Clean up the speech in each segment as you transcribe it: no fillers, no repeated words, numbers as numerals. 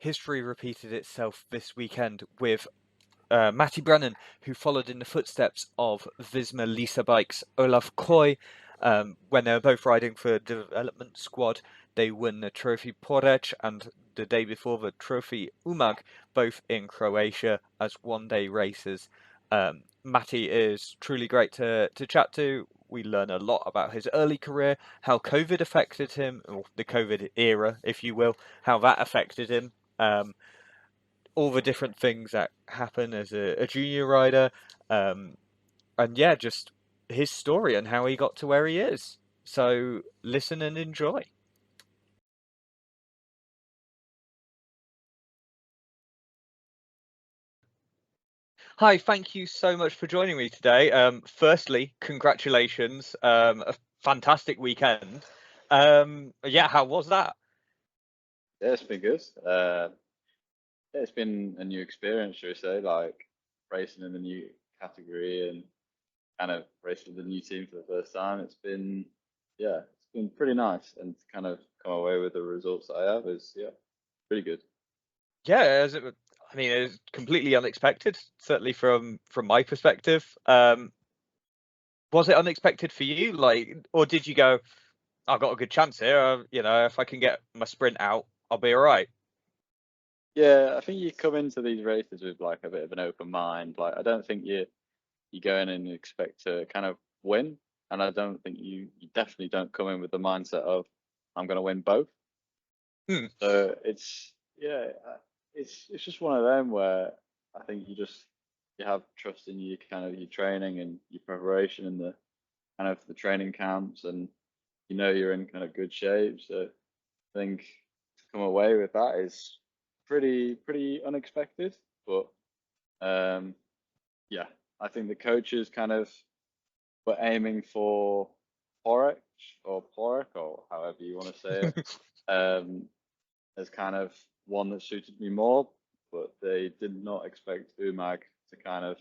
history repeated itself this weekend with Matty Brennan, who followed in the footsteps of Visma Lease bikes Olaf Koy. When they were both riding for the development squad, they won the trophy Porec and the day before the trophy Umag, both in Croatia as one-day races. Matty is truly great to chat to. We learn a lot about his early career, how COVID affected him, or the COVID era, if you will, how that affected him. All the different things that happen as a junior rider, and yeah, just his story and how he got to where he is. So listen and enjoy. Hi, thank you so much for joining me today. Firstly, congratulations, a fantastic weekend. Yeah, how was that? Yeah, it's been good. Yeah, it's been a new experience, should we say, like racing in the new category and kind of racing with the new team for the first time. Yeah, it's been pretty nice, and to kind of come away with the results that I have is, yeah, pretty good. Yeah, I mean, it was completely unexpected, certainly from my perspective. Was it unexpected for you, like, or did you go, I've got a good chance here. If I can get my sprint out, I'll be all right. Yeah, I think you come into these races with like a bit of an open mind. Like, I don't think you go in and expect to kind of win, and I don't think you definitely don't come in with the mindset of I'm going to win both. Hmm. So it's yeah, it's just one of them where I think you have trust in your kind of your training and your preparation and the kind of the training camps, and you're in kind of good shape. So I think to come away with that is pretty unexpected, but um, yeah, I think the coaches kind of were aiming for Porec Porec or however you want to say it. Um, as kind of one that suited me more, but they did not expect Umag to kind of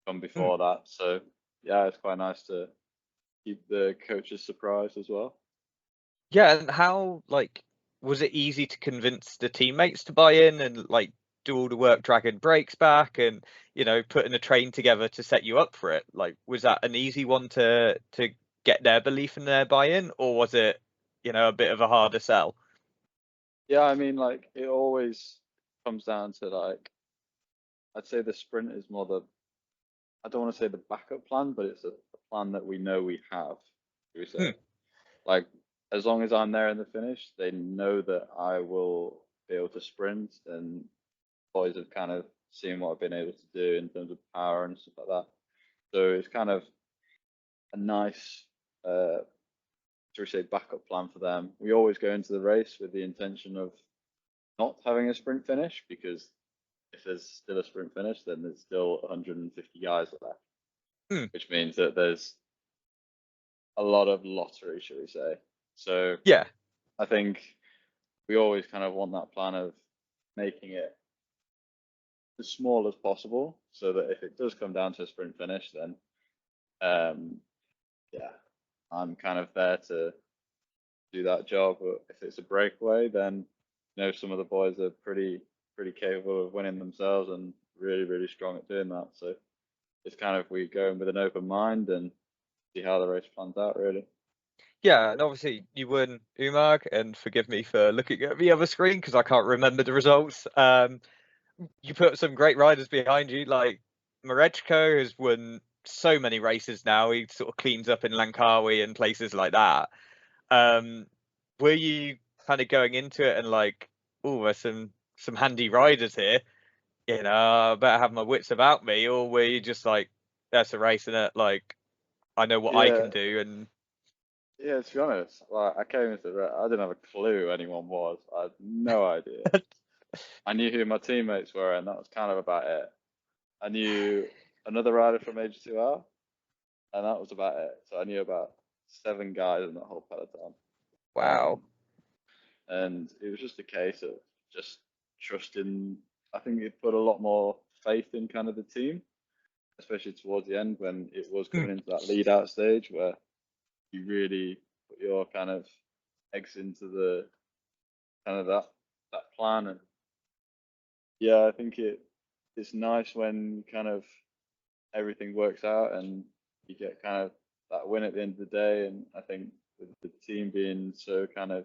come Hmm. before that. So yeah, it's quite nice to keep the coaches surprised as well. Yeah, and how, like, was it easy to convince the teammates to buy in and like do all the work dragging brakes back and putting a train together to set you up for it? Like, was that an easy one to get their belief and their buy-in, or was it a bit of a harder sell? Yeah, I mean, like it always comes down to like I'd say the sprint is more the I don't want to say the backup plan, but it's a plan that we know we have. Should we say Hmm. like as long as I'm there in the finish, they know that I will be able to sprint, and boys have kind of seen what I've been able to do in terms of power and stuff like that. So it's kind of a nice, should we say, backup plan for them. We always go into the race with the intention of not having a sprint finish, because if there's still a sprint finish, then there's still 150 guys left, Hmm. which means that there's a lot of lottery, should we say. So Yeah. I think we always kind of want that plan of making it as small as possible, so that if it does come down to a sprint finish, then um, yeah, I'm kind of there to do that job. But if it's a breakaway, then some of the boys are pretty capable of winning themselves and really strong at doing that. So it's kind of we go in with an open mind and see how the race plans out. Really. Yeah, and obviously you won Umag, and forgive me for looking at the other screen because I can't remember the results. You put some great riders behind you, like Marechko has won so many races now. He sort of cleans up in Langkawi and places like that. Um, were you kind of going into it and like, oh, there's some handy riders here, I better have my wits about me, or were you just like, that's a race in it, like I know what I Yeah, can do, and yeah. To be honest, like I came into it, I didn't have a clue who anyone was. I had no idea. I knew who my teammates were, and that was kind of about it. I knew another rider from H2R, and that was about it. So I knew about 7 guys in that whole peloton. wow. Um, and it was just a case of just trusting. I think it put a lot more faith in kind of the team, especially towards the end when it was Hmm. coming into that lead out stage where you really put your kind of eggs into the kind of that plan, and yeah, I think it's nice when kind of everything works out and you get kind of that win at the end of the day. And I think with the team being so kind of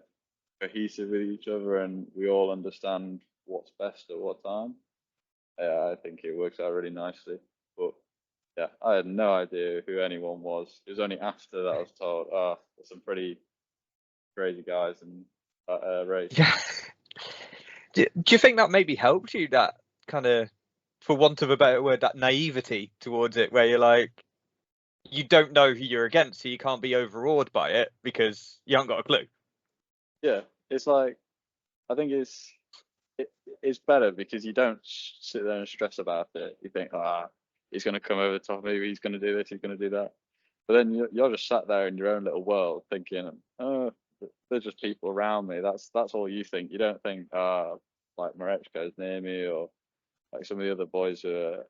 cohesive with each other and we all understand what's best at what time, yeah, I think it works out really nicely. But yeah, I had no idea who anyone was. It was only after that I was told, oh, there's some pretty crazy guys in that race. Yeah. Do you think that maybe helped you, that kind of, for want of a better word, that naivety towards it, where you're like, you don't know who you're against, so you can't be overawed by it because you haven't got a clue. Yeah, it's like I think it, it's better because you don't sit there and stress about it. You think, he's going to come over the top of me, he's going to do this, he's going to do that. But then you're just sat there in your own little world thinking, oh, there's just people around me. That's all you think. You don't think, like Marechko's near me or like some of the other boys who are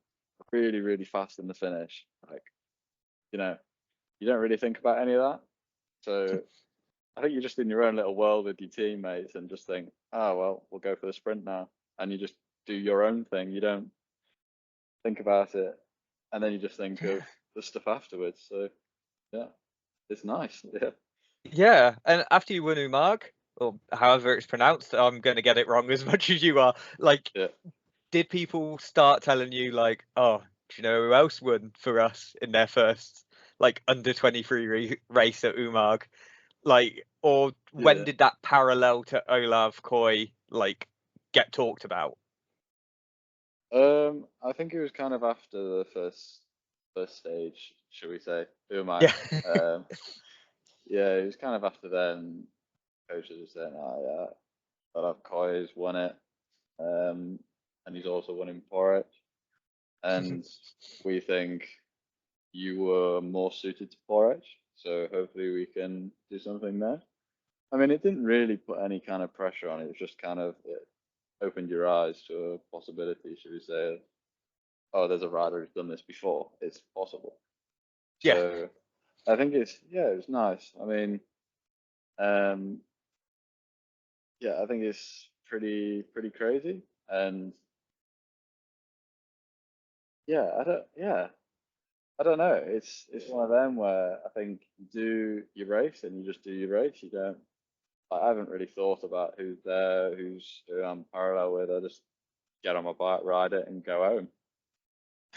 really, really fast in the finish. Like, you know, you don't really think about any of that. So I think you're just in your own little world with your teammates and just think, oh well, we'll go for the sprint now, and you just do your own thing. You don't think about it, and then you just think Yeah. of the stuff afterwards. So yeah, it's nice. Yeah, Yeah, and after you win Umag, or however it's pronounced, I'm going to get it wrong as much as you are. Like, yeah. did people start telling you like, oh, do you know who else won for us in their first like under 23 race at Umag? Like, or when Yeah. did that parallel to Olav Koy like get talked about? I think it was kind of after the first stage, should we say, Umag. Yeah. Um, yeah, it was kind of after then. Coaches were saying, "Oh yeah, Olav Koy's won it, um, and he's also won in Porec, and we think you were more suited to Porec, so hopefully we can do something there." I mean, it didn't really put any kind of pressure on it. It was just kind of it opened your eyes to a possibility, should we say? Oh, there's a rider who's done this before. It's possible. Yeah. So I think it was nice. I mean, um, yeah, I think it's pretty crazy, and I don't know. It's one of them where I think you do your race and you just do your race. You don't. I haven't really thought about who's there, who I'm parallel with. I just get on my bike, ride it, and go home.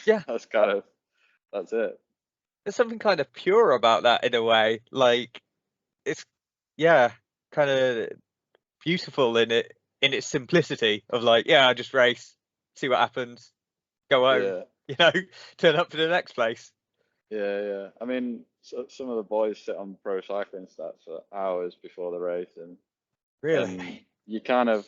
Yeah. That's kind of that's it. There's something kind of pure about that in a way. Like, it's, yeah, kind of beautiful in its simplicity of like, yeah, I just race, see what happens, go home, Yeah, you know, turn up to the next place. yeah. I mean, some of the boys sit on pro cycling stats for hours before the race, Really? and you kind of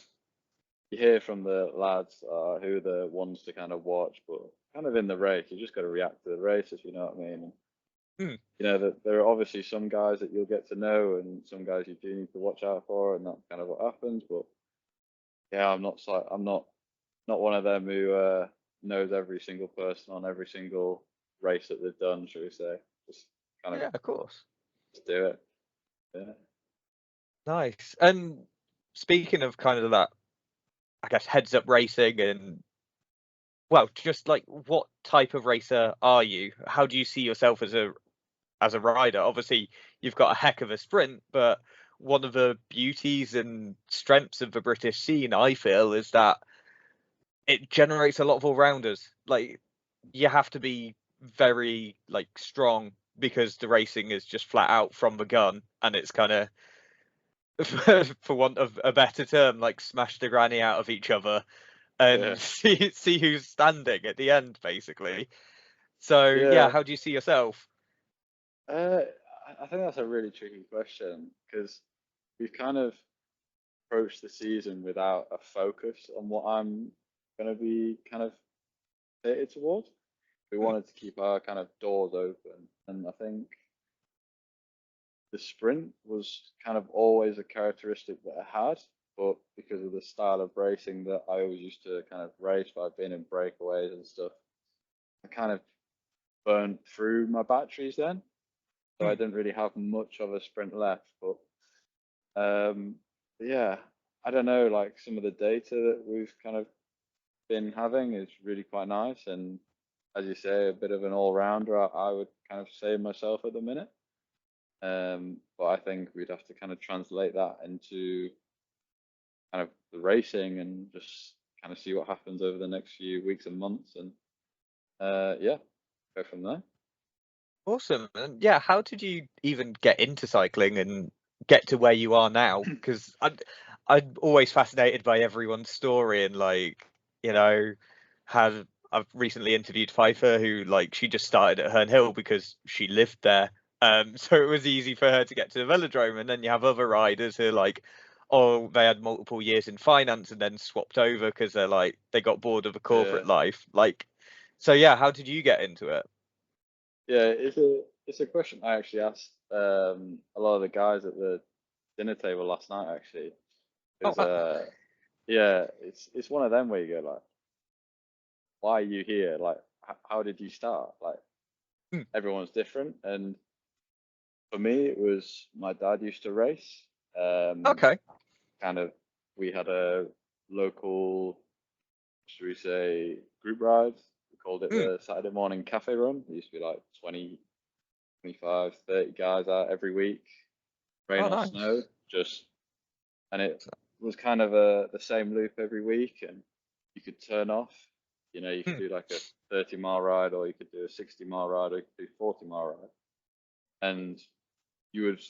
you hear from the lads who are the ones to kind of watch, but kind of in the race, you just got to react to the race if you know what I mean. And, Hmm. you know that there are obviously some guys that you'll get to know, and some guys you do need to watch out for, and that's kind of what happens. But yeah, I'm not one of them who knows every single person on every single race that they've done, shall we say? Just kind of Yeah, of course. just do it. Yeah. Nice. And speaking of kind of that, I guess heads up racing and, well, just like, what type of racer are you? How do you see yourself as a rider? Obviously, you've got a heck of a sprint, but one of the beauties and strengths of the British scene, I feel, is that it generates a lot of all rounders. Like, you have to be very like strong because the racing is just flat out from the gun, and it's kind of, for want of a better term, like smash the granny out of each other Yeah. and see who's standing at the end, basically. So yeah, Yeah. how do you see yourself? Uh, I think that's a really tricky question because we've kind of approached the season without a focus on what I'm going to be kind of catered towards. We Hmm. wanted to keep our kind of doors open, and I think the sprint was kind of always a characteristic that I had, but because of the style of racing that I always used to kind of race by being in breakaways and stuff, I kind of burnt through my batteries then. So I Hmm. didn't really have much of a sprint left. Um, but yeah, I don't know, like some of the data that we've kind of been having is really quite nice, and as you say, a bit of an all-rounder. I would kind of say myself at the minute. But I think we'd have to kind of translate that into kind of the racing and just kind of see what happens over the next few weeks and months, and yeah, go from there. Awesome. And yeah, how did you even get into cycling and get to where you are now? Because I'm always fascinated by everyone's story and like, you know, had I've recently interviewed Pfeiffer who like she just started at Herne Hill because she lived there. So it was easy for her to get to the velodrome. And then you have other riders who are like, oh, they had multiple years in finance and then swapped over because they're like they got bored of a Yeah, corporate life. Like, so yeah, how did you get into it? yeah, it's a question I actually asked a lot of the guys at the dinner table last night actually, Oh, because wow. yeah, it's one of them where you go like, why are you here? Like, how did you start? Like, Hmm. everyone's different, and for me, it was my dad used to race. Um, Okay. kind of, we had a local, should we say, group ride. We called it Mm. the Saturday morning cafe run. It used to be like 20, 25, 30 guys out every week, rain Oh, or snow, nice. just, and it was kind of the same loop every week, and you could turn off. You could Mm. do like a 30-mile ride, or you could do a 60-mile ride, or you could do 40-mile ride, and you would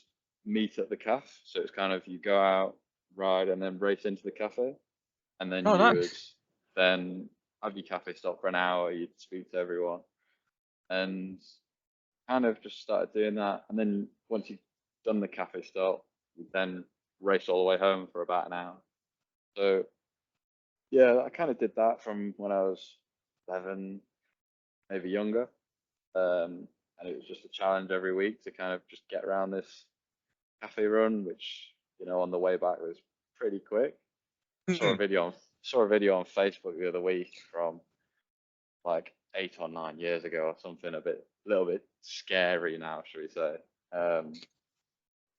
meet at the cafe. So it's kind of you go out, ride, and then race into the cafe, and then Oh, you would nice. then have your cafe stop for an hour. You'd speak to everyone, and kind of just started doing that. And then once you've done the cafe stop, you then race all the way home for about an hour. So yeah, I kind of did that from when I was 11, maybe younger. And it was just a challenge every week to kind of just get around this cafe run, which on the way back was pretty quick. Saw a Mm. video on saw a video on Facebook the other week from like 8 or 9 years ago or something, little bit scary now, should we say? Um,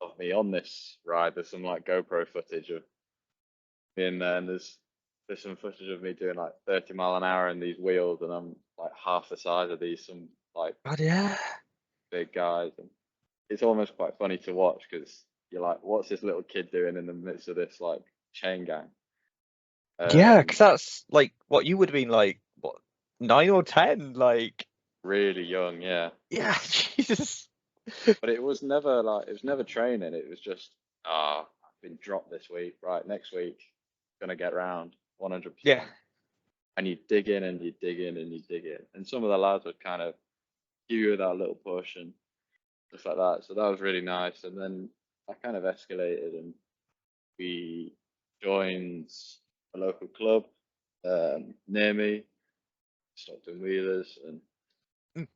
of me on this ride. There's some like GoPro footage of me in there, and there's some footage of me doing like 30 mile an hour in these wheels, and I'm like half the size of these some like God, yeah. big guys, and it's almost quite funny to watch because you're like, what's this little kid doing in the midst of this like chain gang? Yeah, because Um, that's like what you would have been like, what, 9 or 10? Like, really young, yeah. yeah, Jesus. But it was never training. It was just I've been dropped this week. Right, next week, gonna get round Yeah. 100%. And you dig in and you dig in and you dig in. And some of the lads would kind of give you that little push and stuff like that. So that was really nice. And then I kind of escalated, and we joined a local club near me, Stockton Wheelers, and Mm.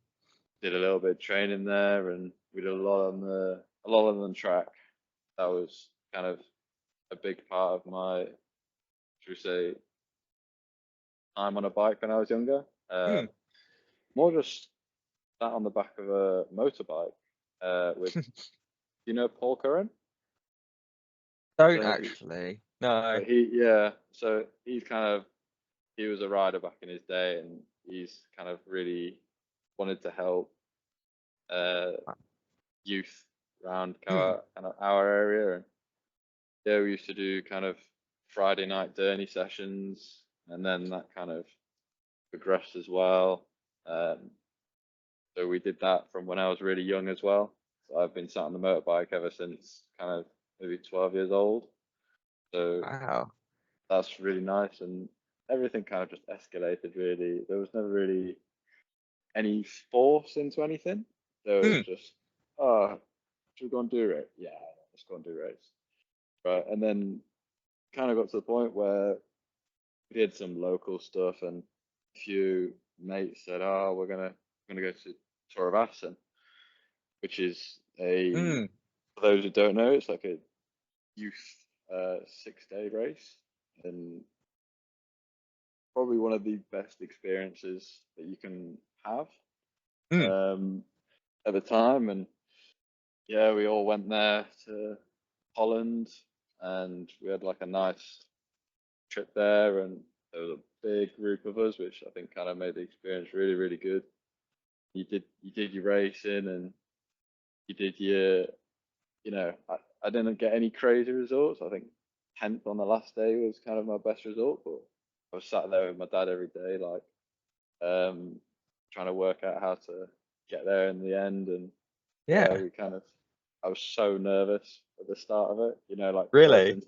did a little bit of training there, and we did a lot on the track. That was kind of a big part of my, should we say, time on a bike when I was younger. Mm. More just sat on the back of a motorbike with, Paul Curran? I Don't don't know if you, actually. No. but so he was a rider back in his day, and he's kind of really wanted to help uh, youth around Mm. our area. And yeah, we used to do kind of Friday night journey sessions, and then that kind of progressed as well. Um, so we did that from when I was really young as well. So I've been sat on the motorbike ever since kind of maybe 12 years old. So Wow. that's really nice, and everything kind of just escalated. Really, there was never really any force into anything. So it was Mm. just, oh, should we go and do it? Yeah, let's go and do race. Right, and then kind of got to the point where we did some local stuff, and a few mates said, "Oh, we're gonna go to Tour of Assen," which is Mm. for those who don't know, it's like a youth 6-day race, and probably one of the best experiences that you can have Mm. um, at the time. And yeah, we all went there to Holland, and we had like a nice trip there, and there was big group of us, which I think kind of made the experience really, really good. You did your racing, and you did your, I didn't get any crazy results. I think 10th on the last day was kind of my best result, but I was sat there with my dad every day, like, trying to work out how to get there in the end. And Yeah. I was so nervous at the start of it, like Really?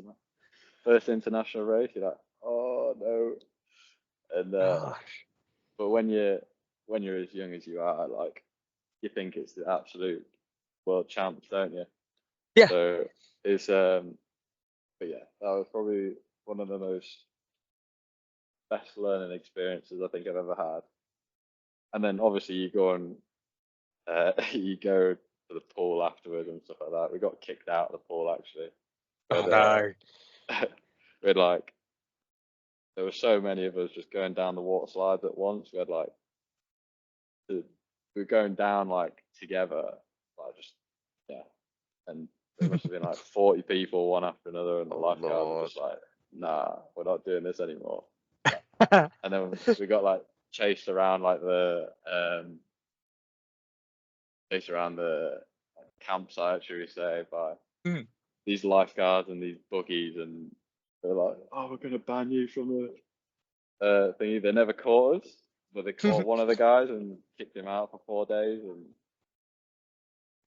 first international race, you're like, oh no. And Gosh. but when you're as young as you are, like, you think it's the absolute world champs, don't you? Yeah. So it's but yeah, that was probably one of the most best learning experiences I think I've ever had. And then obviously you go and you go to the pool afterwards and stuff like that. We got kicked out of the pool actually. We Oh had, no. we had like, there were so many of us just going down the water slides at once. We had like we were going down like together, like just, yeah. And there must have been like 40 people one after another, and the Oh lifeguards were Lord. just like, nah, we're not doing this anymore. And then we got like chased around like chased around the campsite, should we say, by Mm. these lifeguards and these buggies, and they're like, oh, we're gonna ban you from the thingy. They never caught us, but they caught one of the guys and kicked him out for 4 days. And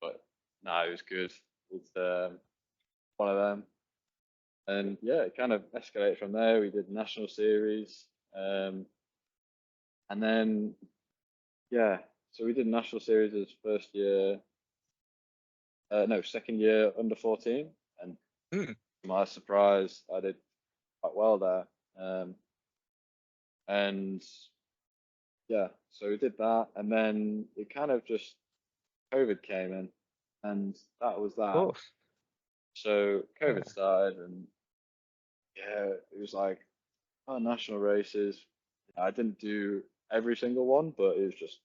but no, it was good. It's one of them. And yeah, it kind of escalated from there. We did national series, and then yeah, so we did national series as first year, no, second year under 14, and Mm. to my surprise, I did quite well there. And yeah, so we did that, and then it kind of just COVID came in, and that was Of that. course. So Yeah. COVID started, and yeah, it was like, oh, national races. I didn't do every single one, but it was just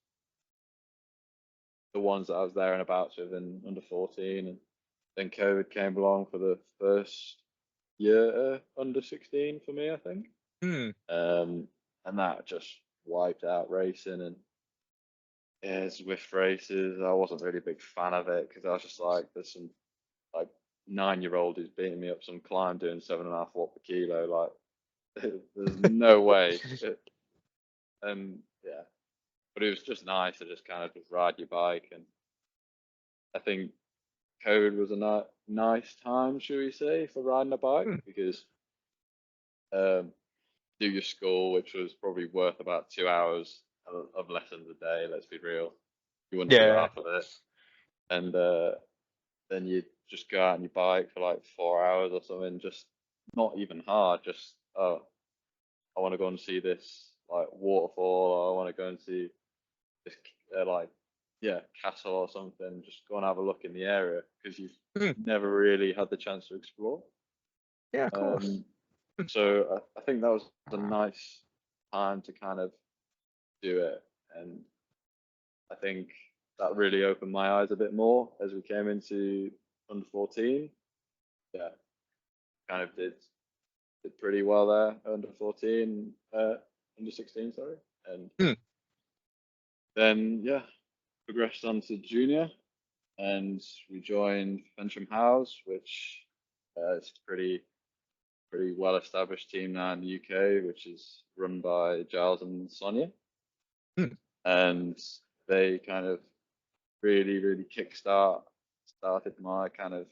the ones that I was there and about with in under 14. And then COVID came along for the first year under 16 for me, I think. Mm. And that just wiped out racing. And yeah, Zwift races, I wasn't really a big fan of it because I was just like, there's some like 9-year-old who's beating me up some climb doing 7.5 watt per kilo. Like, there's no way. And yeah, but it was just nice to just kind of just ride your bike. And I think COVID was a nice time, should we say, for riding a bike, Mm. because do your school, which was probably worth about 2 hours of lessons a day. Let's be real, you wouldn't do Yeah. half of it. And then you just go out on your bike for like 4 hours or something, just not even hard, just, oh, I want to go and see this like waterfall, or I want to go and see this like, yeah, castle or something. Just go and have a look in the area because you've Mm. never really had the chance to explore. Yeah, of course. So I think that was a nice time to kind of do it, and I think that really opened my eyes a bit more as we came into under 14. Yeah, kind of did pretty well there under 14, under 16, sorry, and Mm. then yeah, progressed on to junior, and we joined Fensham House, which is pretty well established team now in the UK, which is run by Giles and Sonia. Mm. And they kind of really started my kind of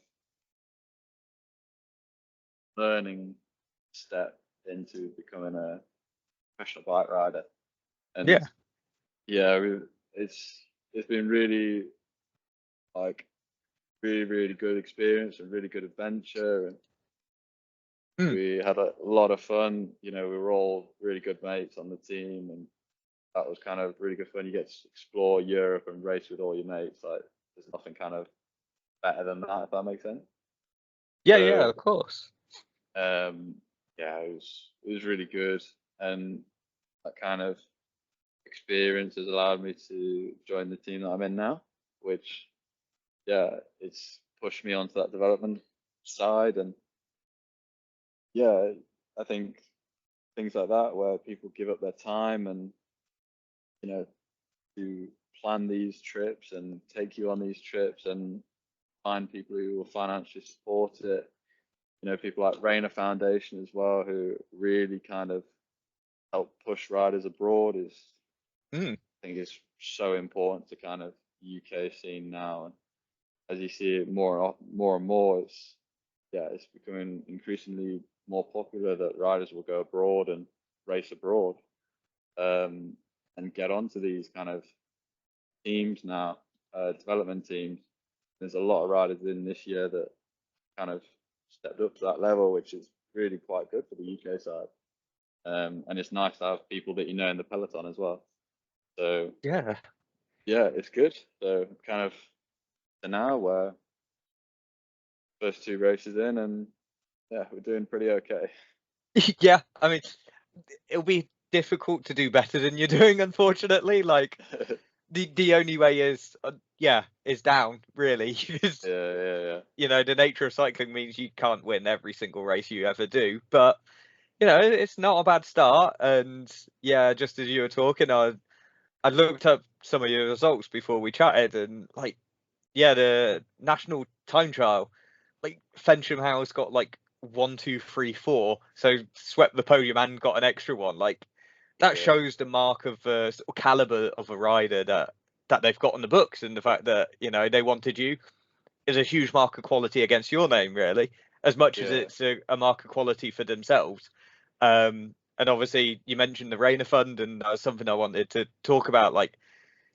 learning step into becoming a professional bike rider. And Yeah. yeah, it's been really like really good experience and really good adventure. And Mm. we had a lot of fun. We were all really good mates on the team, and that was kind of really good fun. You get to explore Europe and race with all your mates. Like, there's nothing kind of better than that, if that makes sense. Yeah, yeah, So, of course. yeah, it was really good, and that kind of experience has allowed me to join the team that I'm in now, which, yeah, it's pushed me onto that development side. And yeah, I think things like that, where people give up their time and, you know, to plan these trips and take you on these trips and find people who will financially support it. You know, people like Rainer Foundation as well, who really kind of help push riders abroad is, Mm. I think, is so important to kind of UK scene now. And as you see it more and more, it's becoming increasingly more popular that riders will go abroad and race abroad, um, and get onto these kind of teams now, development teams. There's a lot of riders in this year that kind of stepped up to that level, which is really quite good for the UK side. And it's nice to have people that you know in the peloton as well. So Yeah. yeah, it's good. So kind of to now where first two races in, and yeah, we're doing pretty okay. Yeah, I mean, it'll be difficult to do better than you're doing, unfortunately. Like the only way is is down, really. Because Yeah. the nature of cycling means you can't win every single race you ever do. But it's not a bad start. And yeah, just as you were talking, I looked up some of your results before we chatted, and like the national time trial, like Fensham House got like 1, 2, 3, 4, so swept the podium and got an extra one. Like that Yeah, shows the mark of sort of caliber of a rider that they've got on the books, and the fact that they wanted you is a huge mark of quality against your name, really, as much as yeah, it's a mark of quality for themselves. And obviously, you mentioned the Rainer Fund, and that was something I wanted to talk about. Like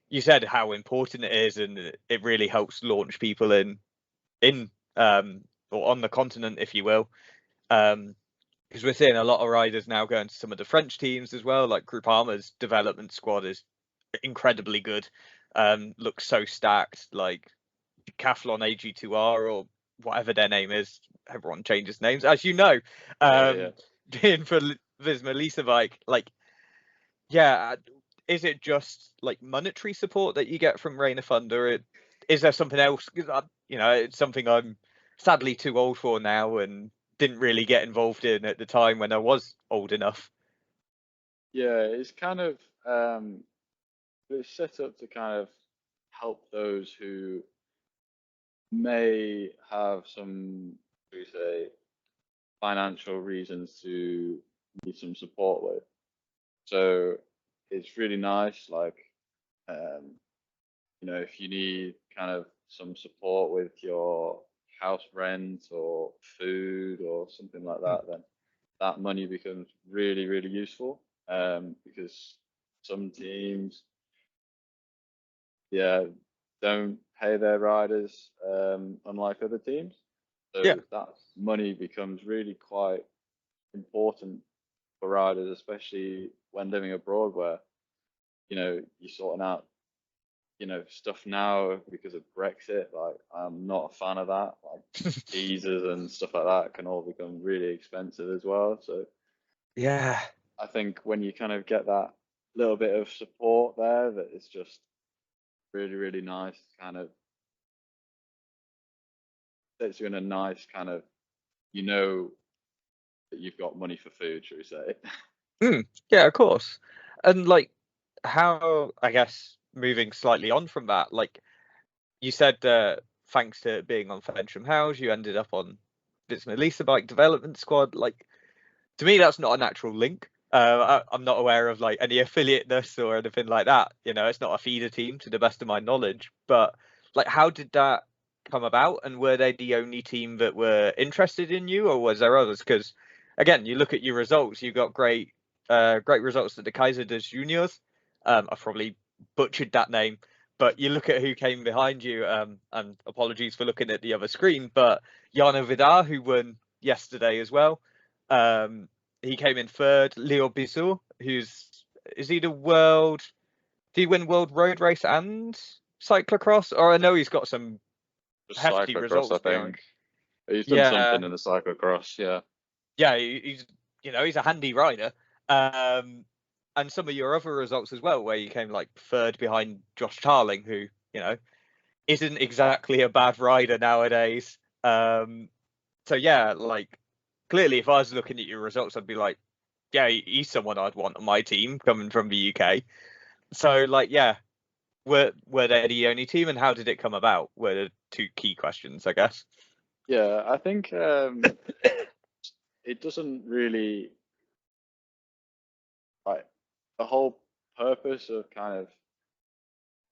you said, how important it is, and it really helps launch people in or on the continent, if you will. Because we're seeing a lot of riders now going to some of the French teams as well. Like Groupama's development squad is incredibly good. Looks so stacked. Like Decathlon AG2R or whatever their name is. Everyone changes names, as you know. yeah. Being for Visma Lisa bike, like yeah, is it just like monetary support that you get from Rainer Fund, or is there something else? Because it's something I'm sadly too old for now and didn't really get involved in at the time when I was old enough. Yeah, it's kind of it's set up to kind of help those who may have some, we say, financial reasons to need some support with. So it's really nice, like, um, if you need kind of some support with your house rent or food or something like Hmm. that, then that money becomes really, really useful, because some teams, yeah, don't pay their riders, unlike other teams. Yeah, So that money becomes really quite important for riders, especially when living abroad, where you're sorting out stuff now because of Brexit. Like, I'm not a fan of that. Like, visas and stuff like that can all become really expensive as well. So yeah, I think when you kind of get that little bit of support there, that it's just really, really nice. Kind of sets you in a nice kind of, you know, that you've got money for food, shall we say? yeah, of course. And like, how I guess moving slightly on from that, like you said, thanks to being on Fensham House, you ended up on Visma Lisa Bike Development Squad. Like to me, that's not a natural link. I'm not aware of like any affiliateness or anything like that. It's not a feeder team to the best of my knowledge. But like, how did that come about? And were they the only team that were interested in you, or was there others? Because again, you look at your results, you got great results at the Kaiser des Juniors. I've probably butchered that name, but you look at who came behind you. And apologies for looking at the other screen, but Jana Vidar, who won yesterday as well. Um, he came in third. Leo Bissou, is he the world? Did he win world road race and cyclocross? Or I know he's got some Just hefty cyclocross, I results behind. think. He's done Yeah, something in the cyclocross, yeah. yeah, he's a handy rider. Um, and some of your other results as well, where you came like third behind Josh Tarling, who isn't exactly a bad rider nowadays. So yeah, like clearly, if I was looking at your results, I'd be like, yeah, he's someone I'd want on my team coming from the UK. So like, yeah, were they the only team, and how did it come about? Were the two key questions, I guess. Yeah, I think it doesn't really like the whole purpose of kind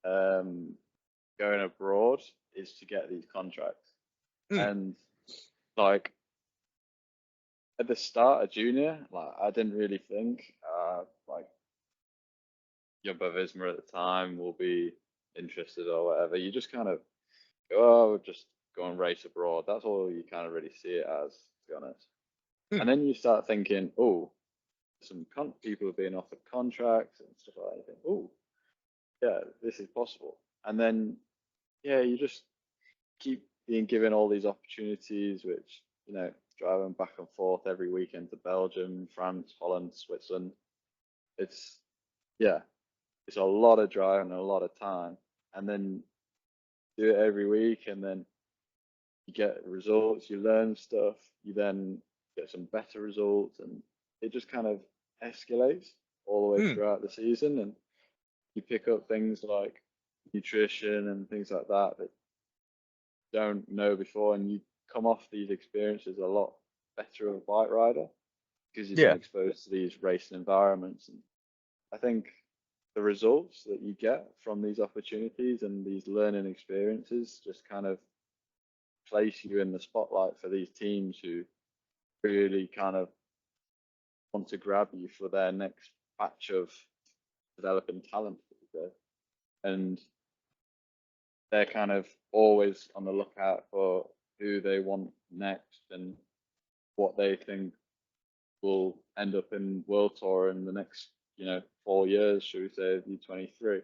of going abroad is to get these contracts. Mm, And like at the start of junior, like I didn't really think like Jumbo Visma at the time will be interested or whatever. You just kind of go, oh, just go and race abroad. That's all you kind of really see it as, to be honest. mm, And then you start thinking, oh, some people are being offered contracts and stuff like that. You think, oh, yeah, this is possible. And then, yeah, you just keep being given all these opportunities, which, driving back and forth every weekend to Belgium, France, Holland, Switzerland. It's, yeah, it's a lot of driving and a lot of time. And then do it every week, and then you get results, you learn stuff, you then get some better results, and it just kind of escalates all the way mm. throughout the season. And you pick up things like nutrition and things like that that you don't know before, and you come off these experiences a lot better of a bike rider because you've been Yeah, exposed to these racing environments. And I think the results that you get from these opportunities and these learning experiences just kind of place you in the spotlight for these teams who really kind of want to grab you for their next batch of developing talent. And they're kind of always on the lookout for who they want next and what they think will end up in World Tour in the next, 4 years, should we say, U23.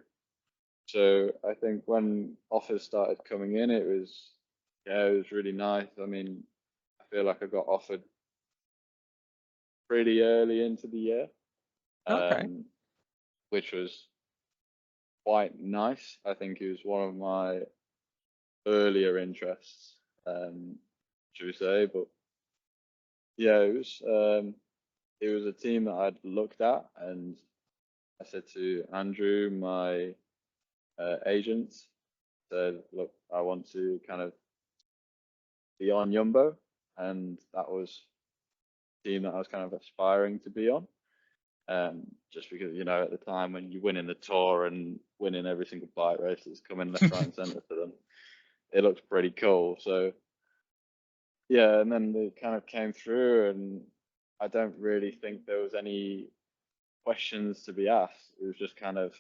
So I think when offers started coming in, it was really nice. I mean, I feel like I got offered pretty early into the year, okay. um, which was quite nice. I think it was one of my earlier interests, should we say? But yeah, it was a team that I'd looked at, and I said to Andrew, my agent, said, "Look, I want to kind of be on Jumbo," and that was the team that I was kind of aspiring to be on. Just because at the time when you're winning the tour and winning every single bike race that's coming left, right, and centre to them, it looks pretty cool. So yeah, and then they kind of came through, and I don't really think there was any questions to be asked. It was just kind of,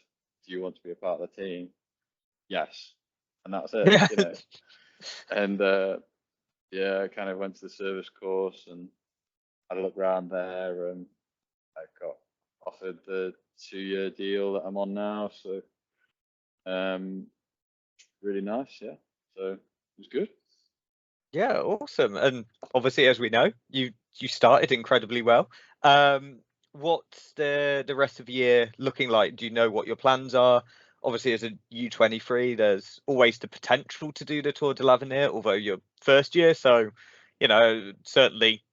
do you want to be a part of the team? Yes, and that's Yeah. it. And yeah, I kind of went to the service course and had a look around there, and I got offered the 2-year deal that I'm on now. So um, really nice, yeah. So it was good. Yeah, awesome. And obviously, as we know, you started incredibly well. Um, what's the rest of the year looking like? Do you know what your plans are? Obviously, as a U23, there's always the potential to do the Tour de l'Avenir, although you're first year. So, certainly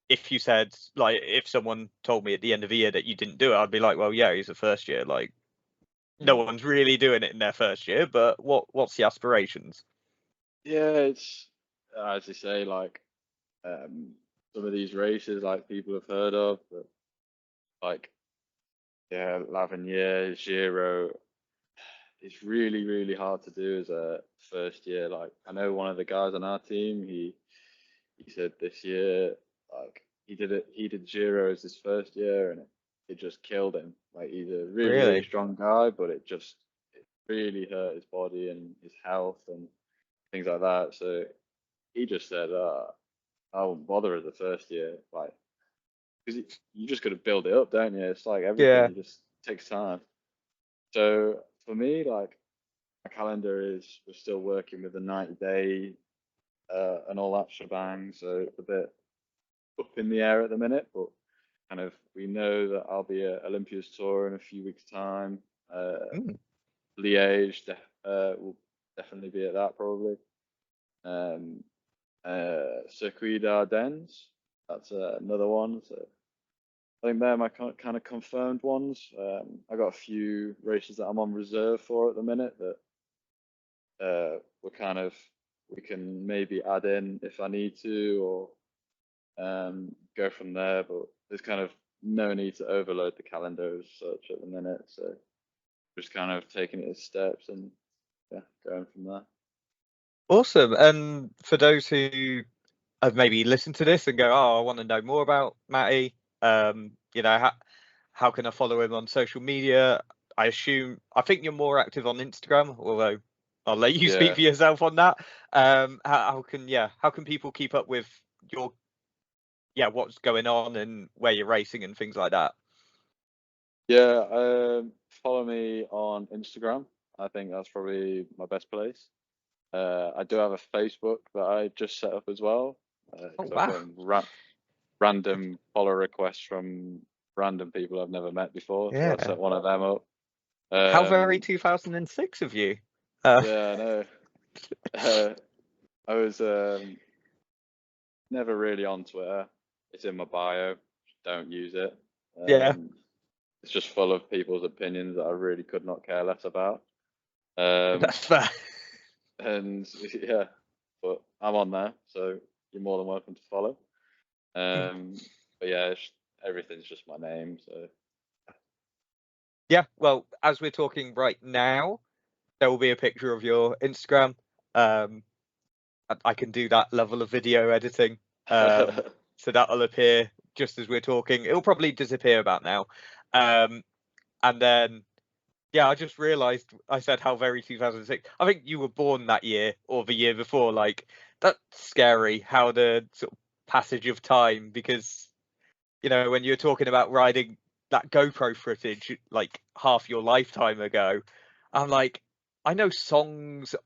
if you said, like, if someone told me at the end of the year that you didn't do it, I'd be like, well, yeah, he's a first year. Like, no Mm. one's really doing it in their first year, but what's the aspirations? Yeah, it's as you say, like um, some of these races, like people have heard of, but like yeah, L'Avenir, Giro, it's really, really hard to do as a first year. Like I know one of the guys on our team, he said this year, like he did Giro as his first year, and it just killed him. Like he's a really, really Really? strong guy, but it really hurt his body and his health and things like that. So he just said, I won't bother as a first year, like because you just got to build it up, don't you? It's like everything, Yeah. it just takes time. So for me, like my calendar is we're still working with the 90-day and all that shebang, so it's a bit up in the air at the minute, but kind of we know that I'll be at Olympia's Tour in a few weeks' time. Mm. Liège will definitely be at that probably. Um, Circuit d'Ardennes, that's another one. So I think they're my kind of confirmed ones. I got a few races that I'm on reserve for at the minute that we can maybe add in if I need to, or go from there. But there's kind of no need to overload the calendar as such at the minute. So just kind of taking it as steps and yeah, going from there. Awesome. And for those who have maybe listened to this and go, oh, I want to know more about Matty, how can I follow him on social media? I think you're more active on Instagram, although I'll let you speak Yeah. for yourself on that. How can people keep up with your what's going on and where you're racing and things like that? Yeah, follow me on Instagram. I think that's probably my best place. I do have a Facebook that I just set up as well, Oh because I've wow. gotten random follow requests from random people I've never met before. So I Yeah. set one of them up. How very 2006 of you. Yeah, I know. Uh, I was never really on Twitter. It's in my bio. Don't use it. Yeah, It's just full of people's opinions that I really could not care less about. Um, that's fair. and yeah, but I'm on there, so you're more than welcome to follow. But yeah, everything's just my name. So Yeah, well, as we're talking right now, there will be a picture of your Instagram. Um, I can do that level of video editing. So that'll appear just as we're talking. It'll probably disappear about now. And then, yeah, I just realized I said how very 2006. I think you were born that year or the year before. Like, that's scary how the sort of passage of time, because, when you're talking about riding that GoPro footage like half your lifetime ago, I'm like, I know songs as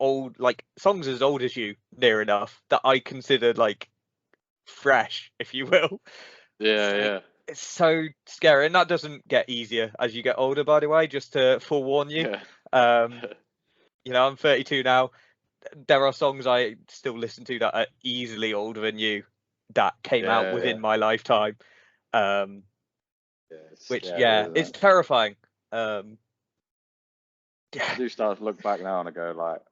old as you, near enough, that I consider like fresh, if you will. yeah, So yeah, it's so scary, and that doesn't get easier as you get older. By the way, just to forewarn you, yeah, um, I'm 32 now. There are songs I still listen to that are easily older than you that came out yeah, yeah. within my lifetime. Um, Yeah, it's which scary, isn't it's it? terrifying. Um, I yeah, do start to look back now and I go like,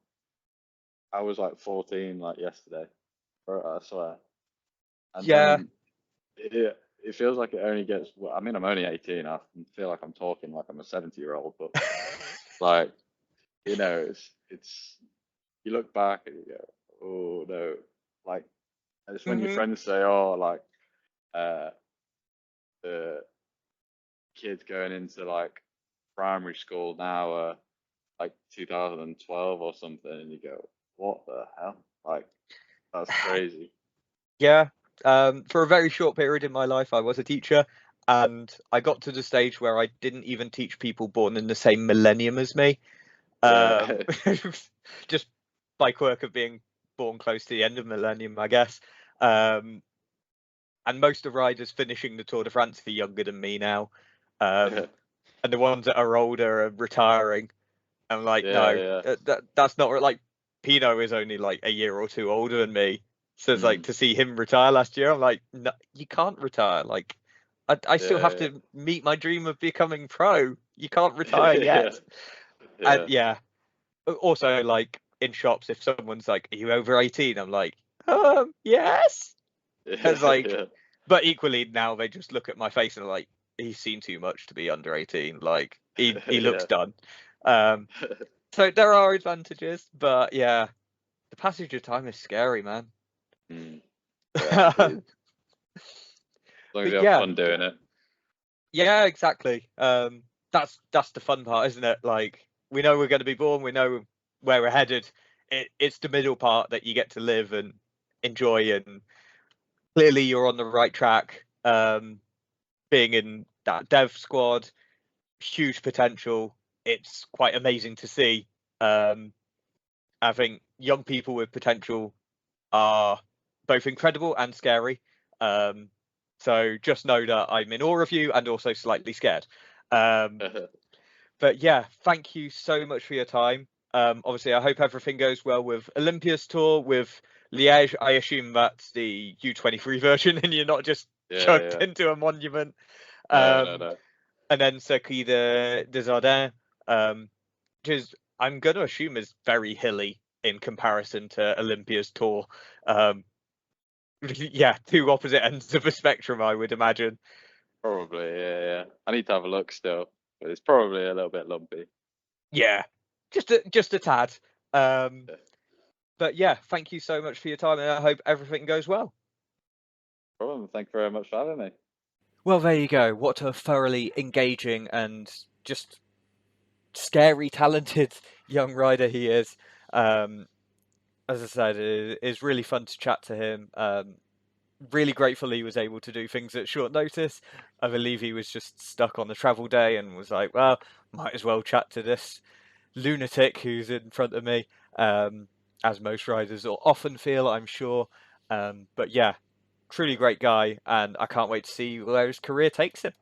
I was like 14 like yesterday, I swear. And yeah, then it feels like it only gets. Well, I mean, I'm only 18. I feel like I'm talking like I'm a 70-year-old, but like it's you look back and you go, oh no, like and it's when your hmm friends say, oh, like uh, the kids going into like primary school now are like 2012 or something, and you go, what the hell? Like that's crazy. yeah. For a very short period in my life, I was a teacher, and I got to the stage where I didn't even teach people born in the same millennium as me. Um, Yeah, just by quirk of being born close to the end of millennium, I guess. Um, and most of riders finishing the Tour de France are younger than me now. yeah, Um, and the ones that are older are retiring. I'm like, yeah, no, yeah. that's not like Pino is only like a year or two older than me. So it's like Mm, to see him retire last year, I'm like, no, you can't retire. Like, I still have yeah, to meet my dream of becoming pro. You can't retire yeah, yet. And yeah, yeah, also like in shops, if someone's like, "Are you over 18?" I'm like, yes. It's yeah, like, yeah. but equally now they just look at my face and are like, he's seen too much to be under 18. Like he looks Yeah. done. Um, so there are advantages, but yeah, the passage of time is scary, man. Mm, yeah, indeed. But As long as you have yeah, fun doing it. yeah, exactly. That's the fun part, isn't it? Like we know we're going to be born, we know where we're headed. It's the middle part that you get to live and enjoy, and clearly you're on the right track. Being in that dev squad, huge potential. It's quite amazing to see. Um, I think young people with potential are both incredible and scary. Um, so just know that I'm in awe of you and also slightly scared. Um, but yeah, thank you so much for your time. Obviously, I hope everything goes well with Olympia's tour, with Liège. I assume that's the U23 version and you're not just Yeah, chugged yeah. into a monument. No, no, Um, no. and then Circuit des Ardennes, which is, I'm going to assume, is very hilly in comparison to Olympia's Tour. Um, yeah, two opposite ends of a spectrum, I would imagine. Probably, yeah, yeah. I need to have a look still, but it's probably a little bit lumpy. Yeah, just a tad. Um, Yeah. but yeah, thank you so much for your time, and I hope everything goes well. Problem. Thank you very much for having me. Well, there you go. What a thoroughly engaging and just scary, talented young rider he is. Um, as I said, it is really fun to chat to him. Really grateful he was able to do things at short notice. I believe he was just stuck on the travel day and was like, well, might as well chat to this lunatic who's in front of me, as most riders will often feel, I'm sure. But yeah, truly great guy, and I can't wait to see where his career takes him.